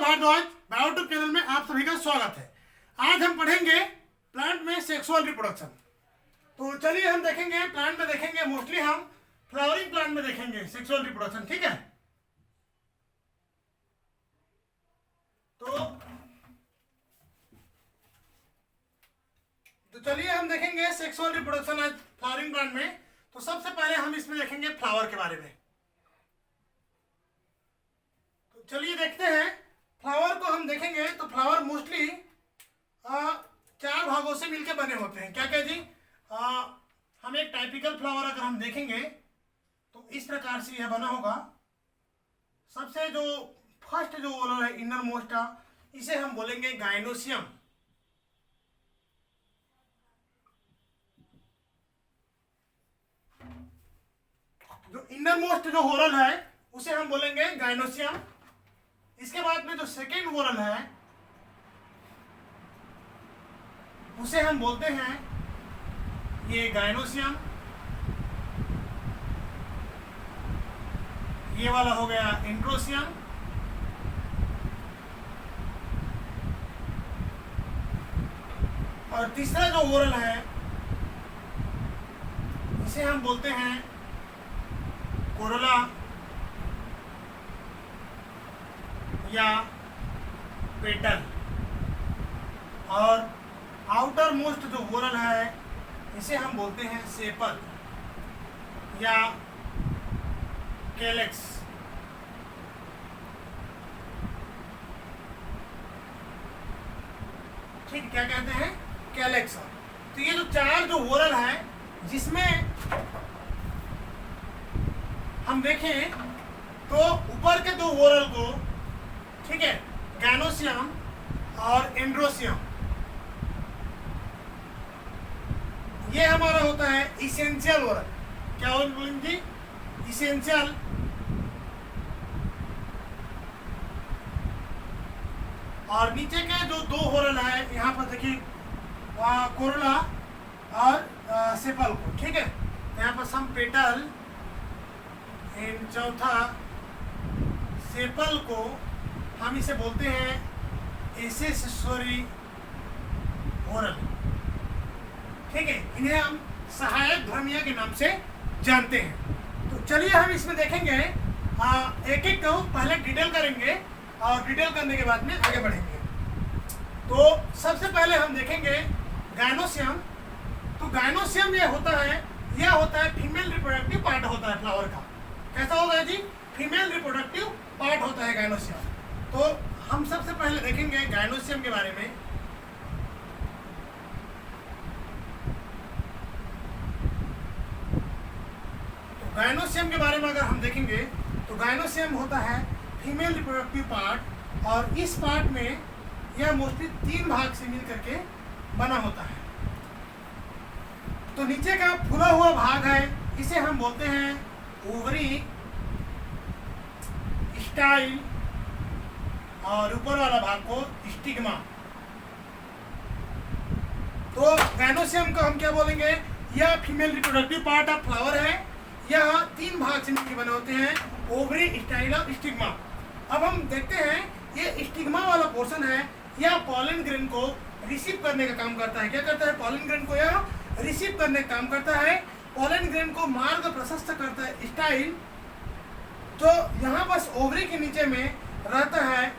Bhardwaj biotic channel में आप सभी का स्वागत है। आज हम पढ़ेंगे प्लांट में सेक्सुअल रिप्रोडक्शन। तो चलिए हम देखेंगे प्लांट में देखेंगे, मोस्टली हम फ्लावरिंग प्लांट में देखेंगे सेक्सुअल रिप्रोडक्शन, ठीक है। तो चलिए हम देखेंगे सेक्सुअल रिप्रोडक्शन आज फ्लावरिंग प्लांट में। तो सबसे पहले हम इसमें देखेंगे फ्लावर के बारे में। तो चलिए देखते हैं फ्लावर को हम देखेंगे। तो फ्लावर मोस्टली 4 भागों से मिलकर बने होते हैं। क्या क्या जी? हम एक टाइपिकल फ्लावर अगर हम देखेंगे तो इस प्रकार से यह बना होगा। सबसे जो फर्स्ट जो ओलर है, इनर मोस्ट, इसे हम बोलेंगे गाइनोसियम। जो इनर मोस्ट जो होरल है उसे हम बोलेंगे गाइनोसियम। इसके बाद में जो सेकेंड वोरल है उसे हम बोलते हैं ये गाइनोसियम। ये वाला हो गया इंट्रोसियम। और तीसरा जो वोरल है इसे हम बोलते हैं कोरोला या पेटल। और आउटर मोस्ट जो वोरल है इसे हम बोलते हैं सेपल या कैलेक्स। ठीक, क्या कहते हैं? कैलेक्स। तो ये जो 4 जो वोरल है, जिसमें हम देखें तो ऊपर के 2 वोरल को, ठीक है, गाइनोसियम और एंड्रोसियम, ये हमारा होता है इसेंशियल वोरल। क्या बोलेंगे जी? इसेंशियल। और नीचे के जो 2 वोरल है, यहाँ पर देखिए कोरोला और सेपल को, ठीक है। यहाँ पर सम पेटल एंड चौथा सेपल को हम इसे बोलते हैं एसेसरी वोरल, ठीक है। इन्हें हम सहायक ध्वनियों के नाम से जानते हैं। तो चलिए हम इसमें देखेंगे, एक एक को पहले डिटेल करेंगे और डिटेल करने के बाद में आगे बढ़ेंगे। तो सबसे पहले हम देखेंगे गाइनोसियम। तो गाइनोसियम ये होता है फीमेल रिप्रोडक्टिव पार्ट होता है फ्लावर का। कैसा होगा जी? फीमेल रिप्रोडक्टिव पार्ट होता है गाइनोसियम। तो हम सबसे पहले देखेंगे गाइनोसियम के बारे में। तो गाइनोसियम के बारे में अगर हम देखेंगे तो गाइनोसियम होता है फीमेल रिप्रोडक्टिव पार्ट। और इस पार्ट में यह मोस्टली 3 भाग से मिल करके बना होता है। तो नीचे का फूला हुआ भाग है, इसे हम बोलते हैं ओवरी, स्टाइल, और ऊपर वाला भाग को स्टिग्मा। तो गाइनोसियम को हम क्या बोलेंगे? यह female reproductive part of flower है। यह 3 भाग से मिलकर बने होते हैं, ओवरी, स्टाइल और स्टिग्मा। अब हम देखते हैं ये स्टिग्मा वाला पोर्शन है, यह पॉलन ग्रेन को रिसीव करने का काम करता है। क्या करता है? पॉलन ग्रेन को यह रिसीव करने का काम करता है। पॉलन ग्रेन को मार्ग प्रशस्त करता है स्टाइल। तो यहाँ बस ओवरी के नीचे में रहता है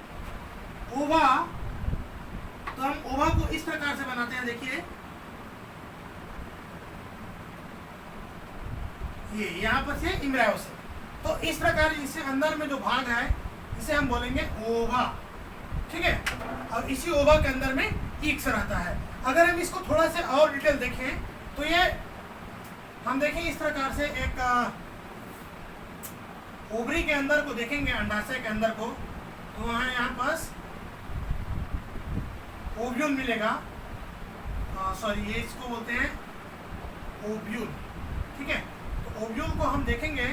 ओवा। तो हम ओवा को इस प्रकार से बनाते हैं, देखिए ये यहाँ पर से इम्ब्रायो से। तो इस प्रकार इससे अंदर में जो भाग है इसे हम बोलेंगे ओवा, ठीक है। और इसी ओवा के अंदर में ईक्स रहता है। अगर हम इसको थोड़ा सा और डिटेल देखें तो ये हम देखें इस प्रकार से एक ओवरी के अंदर को देखेंगे, अंडाशय के अंदर को, तो वहाँ यहाँ पास ओव्यूल मिलेगा। सॉरी, ये इसको बोलते हैं ओव्यूल, ठीक है। तो ओव्यूल को हम देखेंगे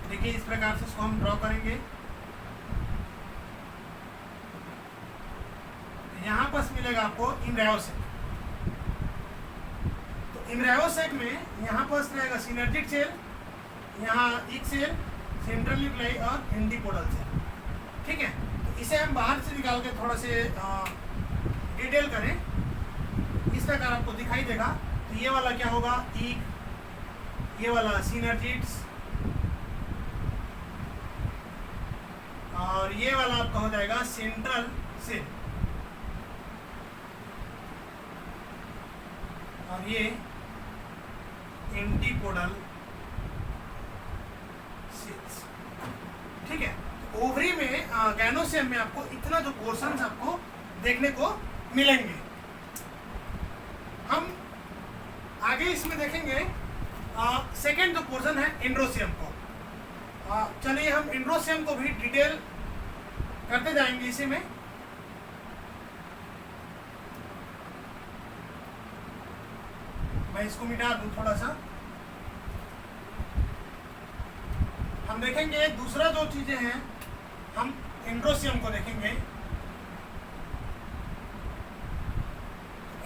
देखिए इस प्रकार से इसको हम ड्रॉ करेंगे। यहाँ पर मिलेगा आपको इम्ब्रायोसेक। तो इम्ब्रायोसेक में यहाँ पर रहेगा सिनर्जिक सेल यहाँ एक सेल सेंट्रल न्यूक्लियाई और एंटीपोडल सेल, ठीक है। तो इसे हम बाहर से निकाल के थोड़ा से डिटेल करें, इस प्रकार आपको दिखाई देगा। तो ये वाला क्या होगा, ये वाला सिनर्जिड्स, और ये वाला आपका हो जाएगा सेंट्रल सेल, और ये एंटीपोडल सेल्स, ठीक है। तो ओवरी में गैनोसियम में आपको इतना जो पोर्शंस आपको देखने को मिलेंगे। हम आगे इसमें देखेंगे सेकेंड जो पोर्शन है एंड्रोसियम को। चलिए हम एंड्रोसियम को भी डिटेल करते जाएंगे इसी में। मैं इसको मिटा दूं थोड़ा सा। हम देखेंगे दूसरा जो चीजें हैं, हम एंड्रोसियम को देखेंगे।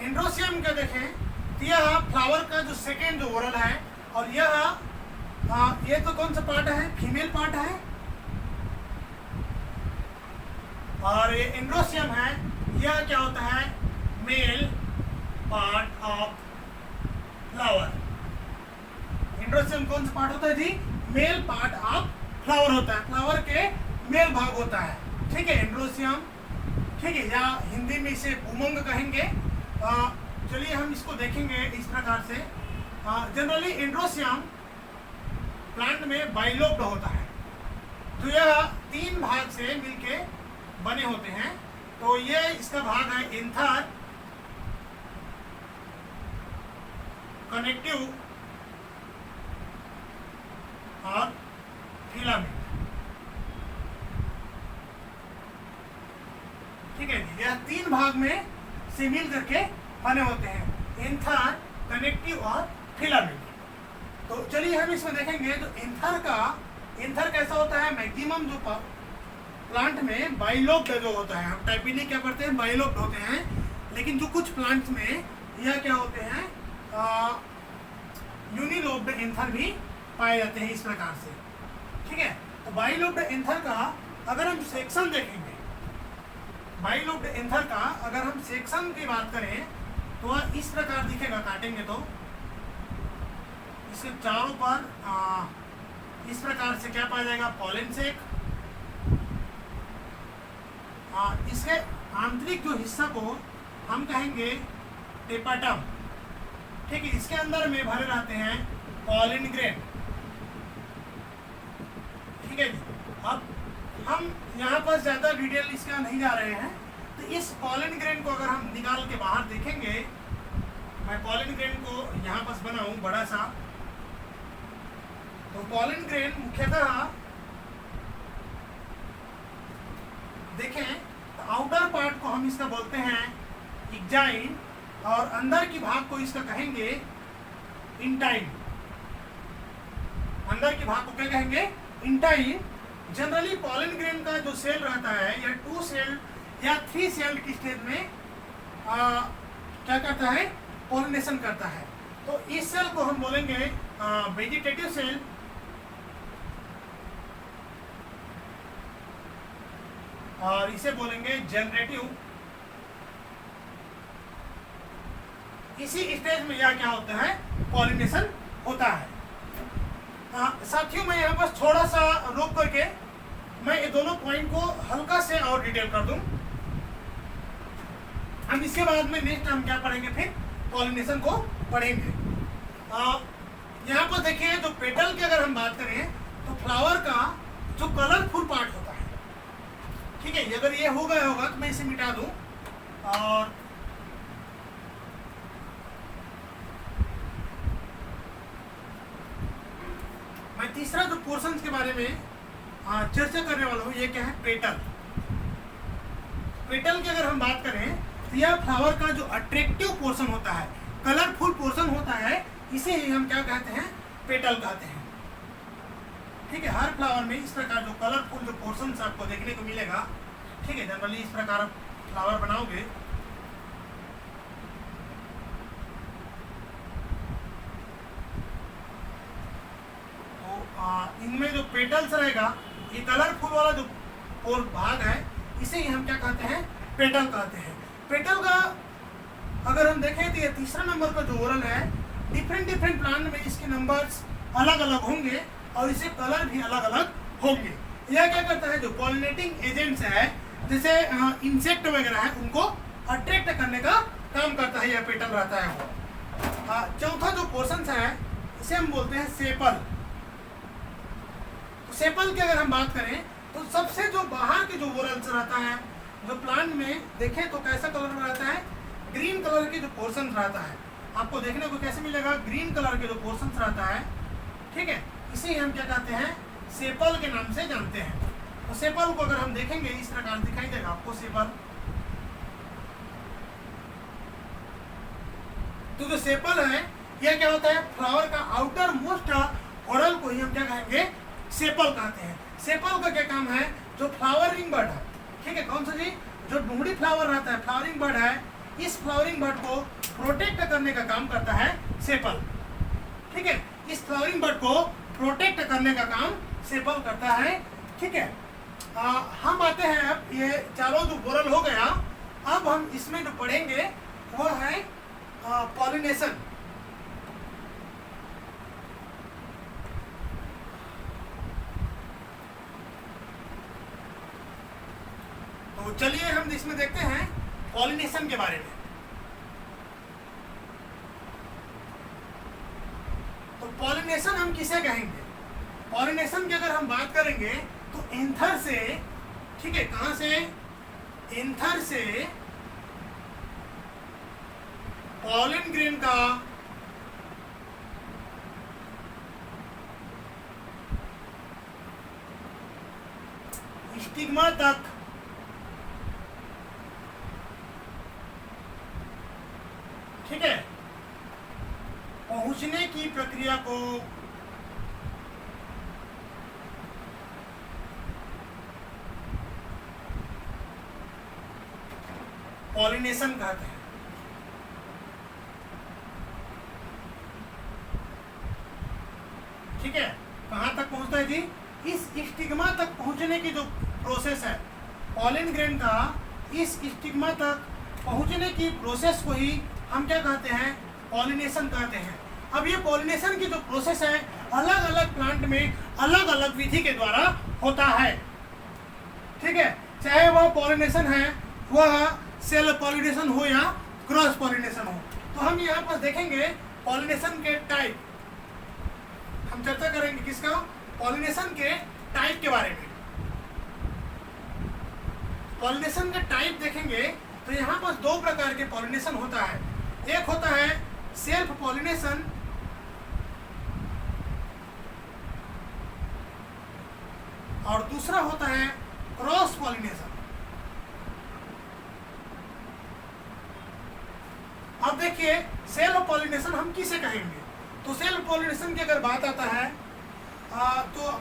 एंड्रोसियम का देखें तो यह फ्लावर का जो सेकेंड जो ओरल है, और यह ये तो कौन सा पार्ट है, फीमेल पार्ट है, और ये एंड्रोसियम है, यह क्या होता है, male part of flower. Androecium कौन सा पार्ट होता है जी, मेल पार्ट ऑफ फ्लावर होता है, फ्लावर के मेल भाग होता है, ठीक है, एंड्रोसियम, ठीक है, या हिंदी में इसे उमंग कहेंगे। चलिए हम इसको देखेंगे इस प्रकार से। जनरली एंड्रोसियम प्लांट में बाइलोब्ड होता है, तो यह 3 भाग से मिलके बने होते हैं। तो ये इसका भाग है एंथर, कनेक्टिव और फिलामेंट, ठीक है जी। यह 3 भाग में से मिल करके बने होते हैं, एंथर, कनेक्टिव और फिलामेंट। तो चलिए हम इसमें देखेंगे तो एंथर कैसा होता है, मैक्सिमम जो प्लांट में बाइलोब्ड जो होता है, हम टाइपिकली क्या करते हैं, बाइलोब्ड होते हैं, लेकिन जो कुछ प्लांट्स में यह क्या होते हैं, यूनिलोब्ड एंथर भी पाए जाते हैं इस प्रकार से, ठीक है। तो बाइलोब्ड एंथर का अगर हम सेक्शन देखेंगे, बाइलोब्ड एंथर का अगर हम सेक्शन की बात करें तो वह इस प्रकार दिखेगा, काटेंगे तो इसके चारों पर इस प्रकार से क्या पाया जाएगा, पॉलन सेक। इसके आंतरिक जो हिस्सा को हम कहेंगे टेपाटम, ठीक है। इसके अंदर में भरे रहते हैं पॉलन ग्रेन, ठीक है जी। अब हम यहाँ पर ज़्यादा डिटेल इसका नहीं जा रहे हैं। तो इस पॉलन ग्रेन को अगर हम निकाल के बाहर देखेंगे, मैं पॉलन ग्रेन को यहाँ पर बनाऊं बड़ा सा, तो पॉलन ग्रेन मुख्यतः देखें तो आउटर पार्ट को हम इसका बोलते हैं एक्जाइन, और अंदर की भाग को इसका कहेंगे इंटाइन। अंदर की भाग को क्या कहेंगे, इंटाइन। जनरली पॉलन ग्रेन का जो सेल रहता है या 2 सेल या 3 सेल की स्टेज में क्या करता है, पॉलिनेशन करता है। तो इस सेल को हम बोलेंगे वेजिटेटिव सेल, और इसे बोलेंगे जनरेटिव। इसी स्टेज में यह क्या होता है, पॉलिनेशन होता है। साथियों मैं यहाँ पर थोड़ा सा रोक करके मैं ये दोनों पॉइंट को हल्का से और डिटेल कर दूं। हम इसके बाद में नेक्स्ट हम क्या पढ़ेंगे, फिर पॉलिनेशन को पढ़ेंगे। यहाँ पर देखिए जो पेटल की अगर हम बात करें तो फ्लावर का जो कलरफुल पार्ट होता है, ठीक है, अगर ये हो गया होगा तो मैं इसे मिटा दूं। और मैं तीसरा जो पोर्शन के बारे में चर्चा करने वाला हूँ, ये क्या है, पेटल। पेटल की अगर हम बात करें तो यह फ्लावर का जो अट्रैक्टिव पोर्शन होता है, कलरफुल पोर्शन होता है, इसे ही हम क्या कहते हैं, पेटल कहते हैं, ठीक है। हर फ्लावर में इस प्रकार जो कलरफुल जो पोर्शन आपको देखने को मिलेगा, ठीक है। जनरली इस प्रकार आप फ्लावर बनाओगे तो उनमें जो पेटल्स रहेगा, ये कलरफुल वाला जो और भाग है, इसे ही हम क्या कहते हैं, पेटल कहते हैं। पेटल का अगर हम देखें तो ये तीसरा नंबर का जो ओरल है, डिफरेंट प्लांट में इसके नंबर्स अलग अलग होंगे और इसे कलर भी अलग अलग होंगे। यह क्या करता है, जो पॉलिनेटिंग एजेंट्स है जैसे इंसेक्ट वगैरह है, उनको अट्रैक्ट करने का काम करता है, यह पेटल रहता है वो। चौथा जो पोर्शन है इसे हम बोलते हैं सेपल। तो सेपल की अगर हम बात करें तो सबसे जो बाहर के जो ओरल्स रहता है, जो प्लांट में देखें तो कैसा कलर में रहता है, ग्रीन कलर के जो पोर्शन रहता है, आपको देखने को कैसे मिलेगा, ग्रीन कलर के जो पोर्शन रहता है, ठीक है, इसे हम क्या कहते हैं, सेपल के नाम से जानते हैं। तो सेपल को अगर हम देखेंगे इस प्रकार दिखाई देगा आपको सेपल। तो जो सेपल है यह क्या होता है, फ्लावर का आउटर मोस्ट ओरल को ही हम क्या कहेंगे, सेपल कहते हैं। सेपल का क्या काम है, जो फ्लावरिंग बर्ड है, ठीक है, कौन सा जी, जो ढूंढी फ्लावर रहता है, फ्लावरिंग बर्ड है, इस फ्लावरिंग बर्ड को प्रोटेक्ट करने का काम करता है सेपल, ठीक है, इस फ्लावरिंग बर्ड को प्रोटेक्ट करने का काम सेपल करता है, ठीक है। हम आते हैं अब, ये चारों जो ओरल हो गया, अब हम इसमें जो पढ़ेंगे वो है पॉलिनेशन। तो चलिए हम इसमें देखते हैं पॉलिनेशन के बारे में। तो पॉलिनेशन हम किसे कहेंगे, पॉलिनेशन की अगर हम बात करेंगे तो एंथर से, ठीक है, कहां से, एंथर से पॉलन ग्रेन का स्टिग्मा तक ठीक है पहुंचने की प्रक्रिया को पॉलिनेशन कहते हैं। ठीक है, कहां तक पहुंचता है जी, इस स्टिग्मा तक पहुंचने की जो प्रोसेस है, पॉलन ग्रेन का इस स्टिग्मा तक पहुंचने की प्रोसेस को ही हम क्या कहते हैं, पॉलिनेशन कहते हैं। अब ये पॉलिनेशन की जो प्रोसेस है अलग अलग प्लांट में अलग अलग विधि के द्वारा होता है, ठीक है, चाहे वह पॉलिनेशन है, वह सेल पॉलिनेशन हो या क्रॉस पॉलिनेशन हो। तो हम यहाँ पर देखेंगे पॉलिनेशन के टाइप, हम चर्चा करेंगे किसका, पॉलिनेशन के टाइप के बारे में। पॉलिनेशन के टाइप देखेंगे तो यहाँ पर दो प्रकार के पॉलिनेशन होता है, एक होता है सेल्फ पॉलिनेशन और दूसरा होता है क्रॉस पॉलिनेशन। अब देखिए सेल्फ पॉलिनेशन हम किसे कहेंगे, तो सेल्फ पॉलिनेशन की अगर बात आता है तो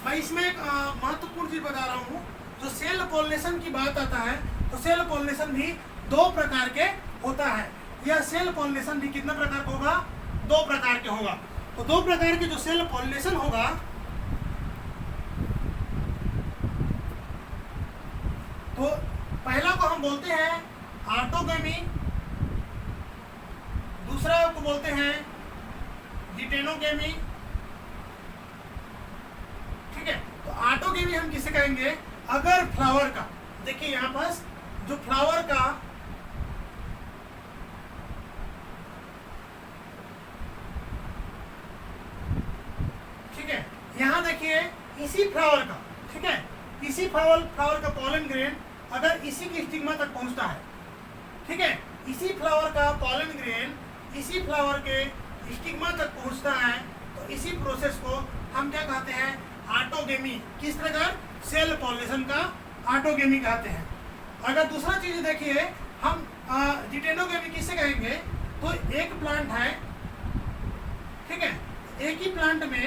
मैं इसमें एक महत्वपूर्ण चीज बता रहा हूँ। जो सेल्फ पॉलिनेशन की बात आता है तो सेल्फ पॉलिनेशन भी दो प्रकार के होता है। यह सेल्फ पॉलिनेशन भी कितना प्रकार का होगा, दो प्रकार के होगा। तो दो प्रकार के जो सेल्फ पॉलिनेशन होगा, तो पहला को हम बोलते हैं ऑटोगेमी, दूसरा को बोलते हैं डिटेनोगेमी। ठीक है, तो ऑटोगेमी हम किसे कहेंगे, अगर फ्लावर का, देखिए यहाँ पास जो फ्लावर का ठीक है, यहाँ देखिए इसी फ्लावर का, ठीक है, इसी फ्लावर का पॉलन ग्रेन अगर इसी की स्टिग्मा तक पहुंचता है, ठीक है, इसी फ्लावर का पॉलन ग्रेन इसी फ्लावर के स्टिग्मा तक पहुंचता है, तो इसी प्रोसेस को हम क्या कहते हैं, ऑटोगेमी। किस प्रकार, सेल पॉलिनेशन का ऑटोगेमी कहते हैं। अगर दूसरा चीज देखिए हम डिटेनोगेमी किसे कहेंगे, तो एक प्लांट है, ठीक है, एक ही प्लांट में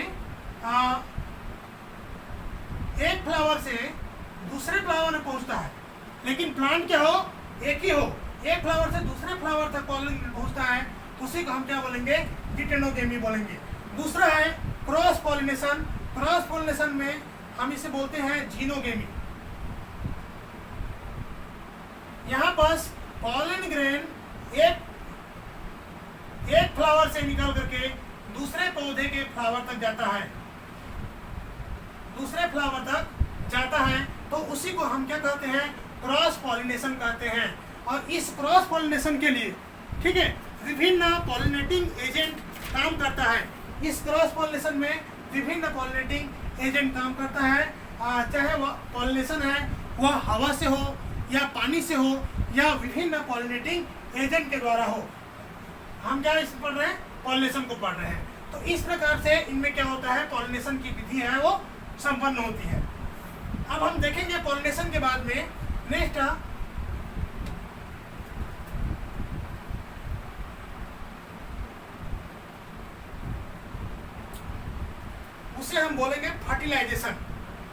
एक फ्लावर से दूसरे फ्लावर में पहुंचता है, लेकिन प्लांट क्या हो, एक ही हो, एक फ्लावर से दूसरे फ्लावर तक पॉलन पहुंचता है, उसी को हम क्या बोलेंगे, डिटेनोगेमी बोलेंगे। दूसरा है क्रॉस पॉलिनेशन। क्रॉस पॉलिनेशन में हम इसे बोलते हैं जीनोगेमी। यहाँ पास पॉलन ग्रेन एक फ्लावर से निकल करके दूसरे पौधे के फ्लावर तक जाता है, दूसरे फ्लावर तक जाता है, तो उसी को हम क्या कहते हैं, क्रॉस पॉलिनेशन कहते हैं। और इस क्रॉस पॉलिनेशन के लिए, ठीक है, विभिन्न पॉलिनेटिंग एजेंट काम करता है। इस क्रॉस पॉलिनेशन में विभिन्न पॉलिनेटिंग एजेंट काम करता है, चाहे वह पॉलिनेशन है वह हवा से हो या पानी से हो या विभिन्न पॉलिनेटिंग एजेंट के द्वारा हो। हम क्या इस पढ़ रहे हैं, पॉलिनेशन को पढ़ रहे हैं। तो इस प्रकार से इनमें क्या होता है, पॉलिनेशन की विधि है वो संपन्न होती है। अब हम देखेंगे पॉलिनेशन के बाद में नेक्स्ट उसे हम बोलेंगे फर्टिलाइजेशन।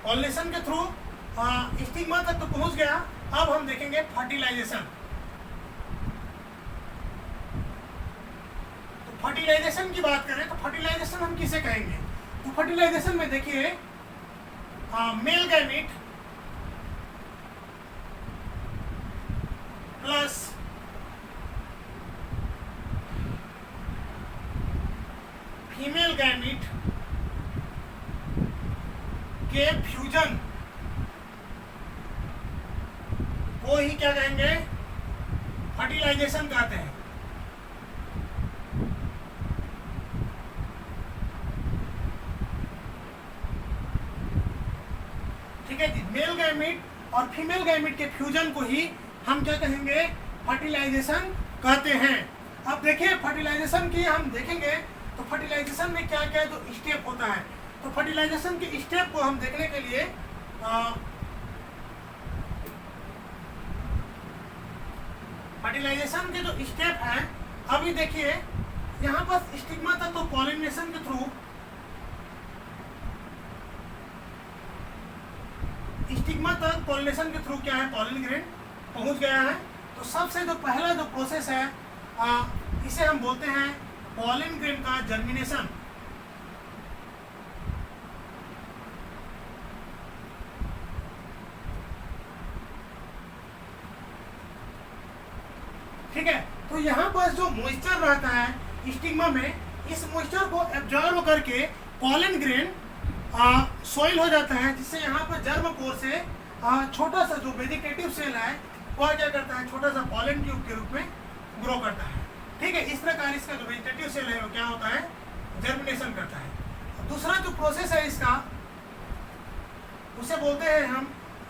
पॉलिनेशन के थ्रू स्टिग्मा तक तो पहुंच गया, अब हम देखेंगे फर्टिलाइजेशन। तो फर्टिलाइजेशन की बात करें तो फर्टिलाइजेशन हम किसे कहेंगे, तो फर्टिलाइजेशन में देखिए male gamete plus female gamete के फ्यूजन को ही क्या कहेंगे, फर्टिलाइजेशन कहते हैं। ठीक है जी, मेल गैमीट और फीमेल गैमीट के फ्यूजन को ही हम क्या कहेंगे, फर्टिलाइजेशन कहते हैं। अब देखिए फर्टिलाइजेशन की हम देखेंगे तो फर्टिलाइजेशन में क्या क्या जो स्टेप होता है, तो फर्टिलाइजेशन के स्टेप को हम देखने के लिए फर्टिलाइजेशन के जो स्टेप हैं, अभी देखिए यहाँ पर स्टिग्मा तक तो पॉलिनेशन के थ्रू, स्टिग्मा तक पॉलिनेशन के थ्रू क्या है, पॉलन ग्रेन पहुंच गया है। तो सबसे जो पहला जो प्रोसेस है इसे हम बोलते हैं पॉलन ग्रेन का जर्मिनेशन। ठीक है, तो यहाँ पर जो मॉइस्चर रहता है स्टिग्मा में, इस मॉइस्चर को एब्जॉर्ब करके पॉलन ग्रेन सॉइल हो जाता है, जिससे यहाँ पर जर्म कोर से छोटा सा जो वेजिटेटिव सेल है वह क्या करता है, छोटा सा पॉलन ट्यूब के रूप में ग्रो करता है। ठीक है, इस प्रकार इसका जो वेजिटेटिव सेल है वो क्या होता है, जर्मिनेशन करता है। दूसरा जो प्रोसेस है इसका, उसे बोलते हैं हम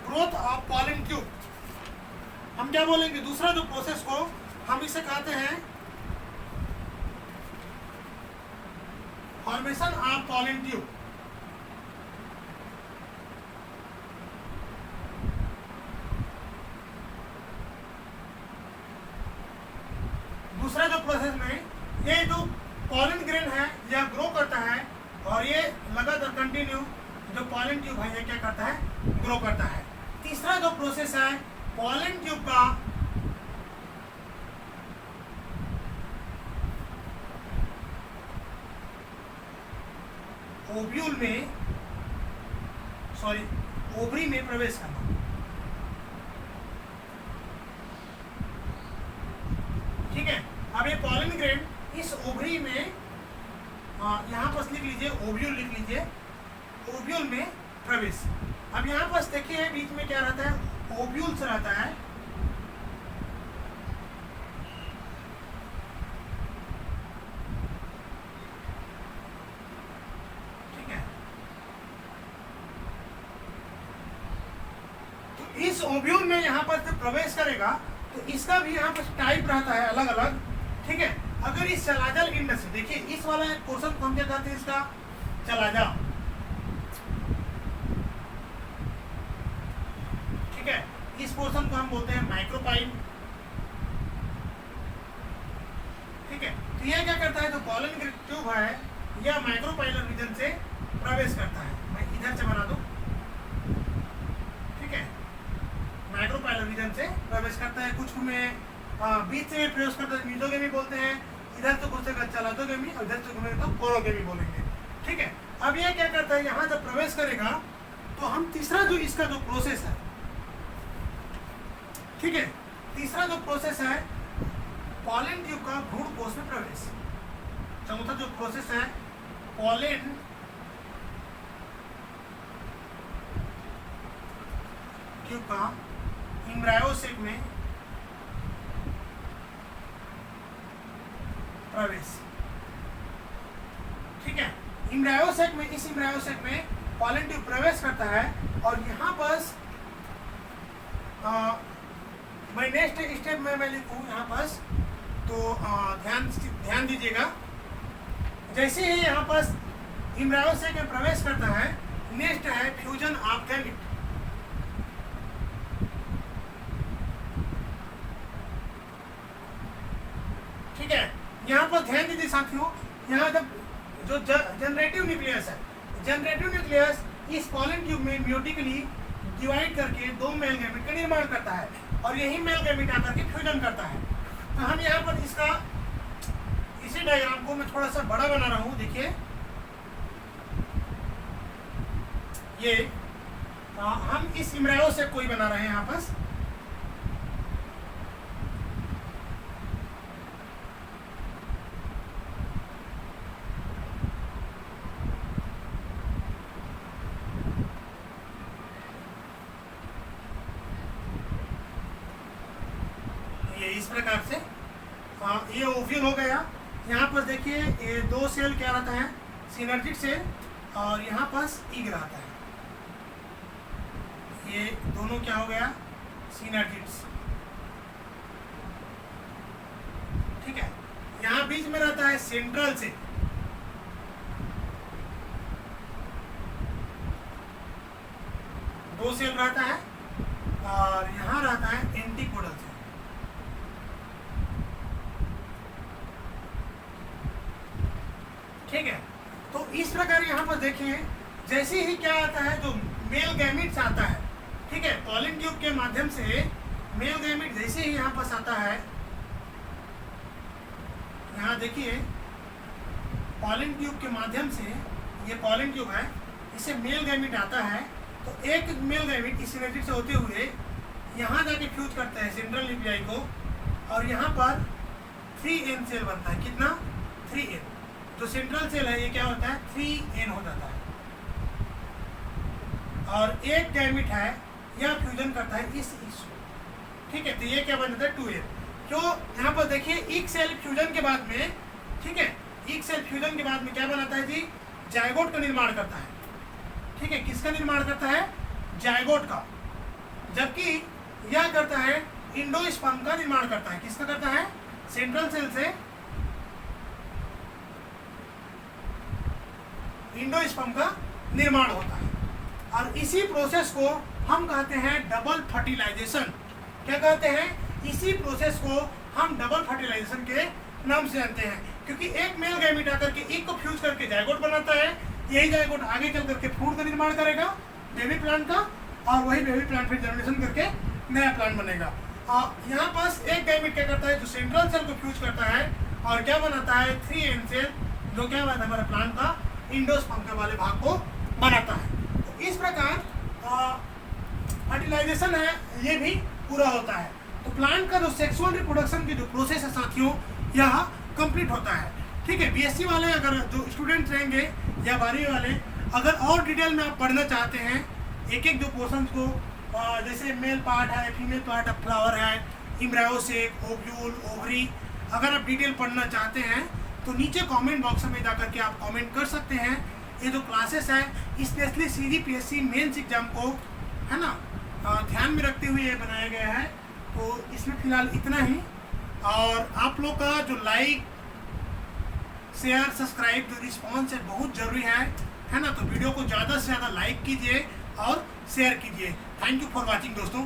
ग्रोथ ऑफ पॉलन ट्यूब। हम क्या बोलेंगे, दूसरा जो प्रोसेस को हम इसे कहते हैं फॉर्मेशन ऑफ पॉलन ट्यूब। दूसरा जो प्रोसेस में ये जो पॉलन ग्रेन है यह ग्रो करता है और ये लगातार कंटिन्यू जो पॉलन ट्यूब है ये क्या करता है, ग्रो करता है। तीसरा जो प्रोसेस है पॉलन ट्यूब का ओव्यूल में, सॉरी ओवरी में प्रवेश करना। ठीक है, अब ये पॉलन ग्रेन इस ओवरी में, यहाँ पर लिख लीजिए ओव्यूल, लिख लीजिए ओव्यूल में प्रवेश। अब यहाँ पर देखिए बीच में क्या रहता है, ओव्यूल्स रहता है। ठीक है, तो इस ओव्यूल में यहाँ पर जब प्रवेश करेगा तो इसका भी यहाँ पर टाइप रहता है अलग अलग। ठीक है, अगर इस चलाजल इंड से देखिए, इस वाला पोर्शन को हम क्या कहते हैं, इसका चलाजा। ठीक है, इस पोर्शन को हम बोलते हैं माइक्रोपाइल। ठीक है, तो यह क्या करता है, जो पॉलन ट्यूब है यह माइक्रोपाइलर रीजन से प्रवेश करता है। मैं इधर से बना दूं। ठीक है, माइक्रोपाइलर रीजन से प्रवेश करता है, कुछ में बीच से प्रवेश करता है, मीजोगेमी बोलते हैं, इधर से घुसेगा चलातोगेमी और इधर से घूमेगा तो कोरोगेमी बोलेंगे। ठीक है, अब ये क्या करता है, यहाँ जब प्रवेश करेगा तो हम तीसरा जो इसका जो प्रोसेस है, ठीक है, तीसरा जो प्रोसेस है पॉलन ट्यूब का भ्रूण कोश में प्रवेश। चौथा जो प्रोसेस है पॉलन ट्यूब का एम्ब्रायोसेक में प्रवेश। ठीक है, एम्ब्रायोसेक में, इस एम्ब्रायोसेक में पॉलन ट्यूब प्रवेश करता है और यहाँ पर मैं नेक्स्ट स्टेप में मैं लिखूँ यहाँ पर, तो ध्यान दीजिएगा। जैसे ही यहाँ पर एम्ब्रायोसेक में प्रवेश करता है, नेक्स्ट है फ्यूजन ऑफ गैमेट। ठीक है, यहाँ पर ध्यान दीजिए साथियों, यहाँ जब जो जनरेटिव न्यूक्लियस है, जनरेटिव न्यूक्लियस इस पॉलन ट्यूब में म्यूटिकली डिवाइड करके दो मेल गैमेट का निर्माण करता है और यही मेल गैमेट आकर के फ्यूजन करता है। तो हम यहाँ पर इसका इसी डायग्राम को मैं थोड़ा सा बड़ा बना रहा हूँ। देखिए ये हम इस एम्ब्रायो से कोई बना रहे हैं यहाँ पर। इस प्रकार से ये ओव्यूल हो गया। यहाँ पर देखिए ये दो सेल क्या रहता है, सिनर्जिक सेल, और यहाँ पर ईग रहता है। ये दोनों क्या हो गया, सिनर्जिक्स। ठीक है, यहाँ बीच में रहता है सेंट्रल सेल, दो सेल रहता है, और यहाँ रहता है एंटीकोडल सेल। ठीक है, तो इस प्रकार यहाँ पर देखिए जैसे ही क्या आता है, जो मेल गैमेट्स आता है, ठीक है, पॉलन ट्यूब के माध्यम से मेल गैमेट जैसे ही यहाँ पर आता है, यहाँ देखिए पॉलन ट्यूब के माध्यम से, ये पॉलन ट्यूब है, इससे मेल गैमेट आता है, तो एक मेल गैमेट इस सिनर्जिक से होते हुए यहाँ जाके फ्यूज करता है सेंट्रल न्यूक्लियाई को, और यहाँ पर 3N सेल बनता है। कितना, 3N। जो सेंट्रल सेल है ये क्या होता है, 3N हो जाता है, और एक गैमेट है यह फ्यूजन करता है इस ठीक है, तो ये क्या बन जाता है, 2N। तो यहाँ पर देखिए एक सेल फ्यूजन के बाद में, ठीक है, एक सेल फ्यूजन के बाद में क्या बनाता है जी, जायगोट का निर्माण करता है। ठीक है, किसका निर्माण करता है, जायगोट का। जबकि यह करता है इंडोस्पर्म का निर्माण करता है। किसका करता है, सेंट्रल सेल से इंडोस्पर्म का निर्माण होता है, और इसी प्रोसेस को हम कहते हैं डबल फर्टिलाइजेशन। क्या कहते हैं, इसी प्रोसेस को हम डबल फर्टिलाइजेशन के नाम से जानते हैं, क्योंकि एक मेल गैमेट आकर के एक को फ्यूज करके जायगोट बनाता है। यही जायगोट आगे चल करके फ्रूट का निर्माण करेगा, बेबी प्लांट का, और वही बेबी प्लांट फिर जर्मिनेशन करके नया प्लांट बनेगा। यहाँ पास एक गैमेट क्या करता है, जो सेंट्रल सेल को फ्यूज करता है और क्या बनाता है, 3N सेल, जो क्या बनाता है, हमारे प्लांट का इंडोस्पर्म वाले भाग को बनाता है। तो इस प्रकार फर्टिलाइजेशन है ये भी पूरा होता है। तो प्लांट का जो सेक्सुअल रिप्रोडक्शन की जो प्रोसेस है साथियों, यह कंप्लीट होता है। ठीक है, बीएससी वाले अगर जो स्टूडेंट रहेंगे या 12वीं वाले, अगर और डिटेल में आप पढ़ना चाहते हैं एक एक जो पोर्शन को, जैसे मेल पार्ट है, फीमेल पार्ट ऑफ फ्लावर है, एम्ब्रायोसेक, ओव्यूल, ओवरी, अगर आप डिटेल पढ़ना चाहते हैं तो नीचे कमेंट बॉक्स में जाकर के आप कमेंट कर सकते हैं। ये जो क्लासेस है स्पेशली CGPSC मेंस एग्जाम को, है ना, ध्यान में रखते हुए ये बनाया गया है। तो इसमें फिलहाल इतना ही, और आप लोग का जो लाइक, शेयर, सब्सक्राइब जो रिस्पॉन्स है बहुत ज़रूरी है ना। तो वीडियो को ज़्यादा से ज़्यादा लाइक कीजिए और शेयर कीजिए। थैंक यू फॉर वॉचिंग दोस्तों।